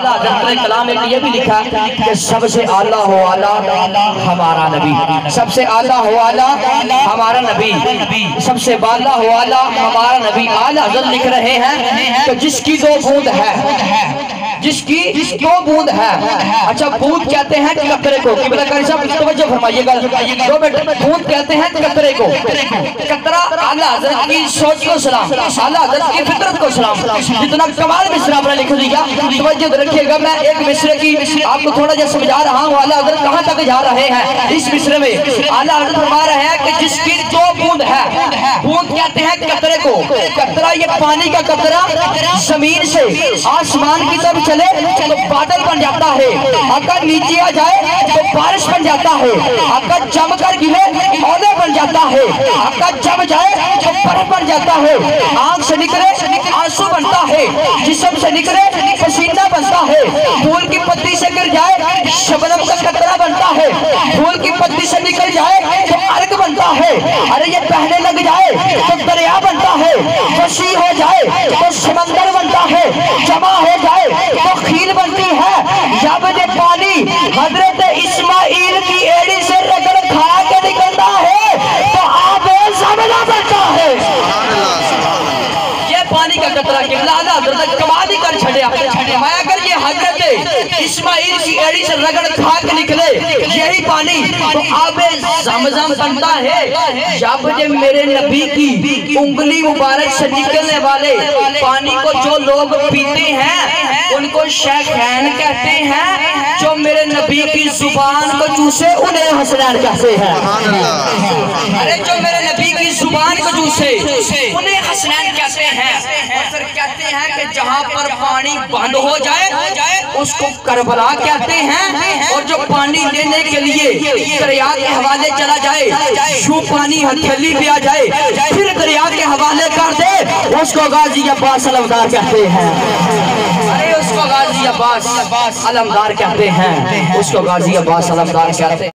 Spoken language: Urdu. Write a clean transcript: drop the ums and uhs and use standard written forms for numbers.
کلام ایک یہ بھی لکھا کہ سب سے اعلیٰ ہو اعلیٰ ہمارا نبی، سب سے اعلیٰ ہو اعلیٰ ہمارا نبی، سب سے بالا ہو اعلیٰ ہمارا نبی۔ اعلیٰ حضرت لکھ رہے ہیں کہ جس کی دو بوند ہے، جس کی دو بوند ہے، اچھا بوند کہتے ہیں قطرے کو، قبلہ کاری صاحب توجہ فرمائیے گا، دو بیٹے بوند کہتے ہیں قطرے کو، قطرہ اعلیٰ حضرت کی سوچ کو سلام، اعلیٰ حضرت کی فطرت کو سلام، جتنا کمال مصرع آپ نے لکھ دیا۔ توجہ رکھیے گا، میں ایک مصرع کی آپ کو تھوڑا جا سمجھا رہا ہوں، اعلیٰ حضرت کہاں تک جا رہے ہیں اس مصرع میں۔ اعلیٰ حضرت فرما رہے ہیں کہ جس کی دو بوند ہے، بوند کہتے ہیں قطرے کو، قطرہ یہ پانی کا قطرہ زمین سے آسمان کی طرف چلے تو بادل بن جاتا ہے، اگر نیچے آ جائے تو بارش بن جاتا ہے، اگر جم کر گرے اولے بن جاتا ہے، اگر جم جائے تو برف بن جاتا ہے، آنکھ سے نکلے آنسو بنتا ہے، جسم سے نکلے پسینہ بنتا ہے، پھول کی پتی سے گر جائے شبنم کا قطرہ بنتا ہے، پھول کی پتی سے نکل جائے تو ارگ بنتا ہے، ارے یہ بہنے لگ جائے تو دریا بنتا ہے، وسیع ہو جائے تو سمندر بنتا ہے، جمع ہو جائے تو خیل بنتی ہے۔ جب یہ پانی حضرت اسماعیل کی ایڑی سے رگڑ کھا کے نکلتا ہے تو آب زمزم بنتا ہے۔ یہ پانی کا قطرہ قبلہ حضرت کمال ہی کر چھڑیا، میں اگر یہ حضرت اسماعیل کی ایڑی سے رگڑ کھا کے نکلے یہی پانی تو آب زمزم بنتا ہے۔ جب یہ میرے نبی کی انگلی مبارک سے نکلنے والے پانی کو جو لوگ پیتے ہیں ان کو شیخین کہتے ہیں، جو میرے نبی کی زبان کو چوسے انہیں حسنین کہتے ہیں۔ ارے جو میرے نبی کی زبان کو چوسے انہیں حسنین کہتے ہیں، اور پھر کہتے ہیں کہ جہاں پر پانی بند ہو جائے اس کو کربلا کہتے ہیں، اور جو پانی لینے کے لیے دریا کے حوالے چلا جائے شو پانی ہتھیلی پہ آ جائے پھر دریا کے حوالے کر دے اس کو غازی عباس علمدار کہتے ہیں۔ ارے اس کو غازی عباس علمدار کہتے ہیں، اس کو غازی عباس علمدار کہتے ہیں۔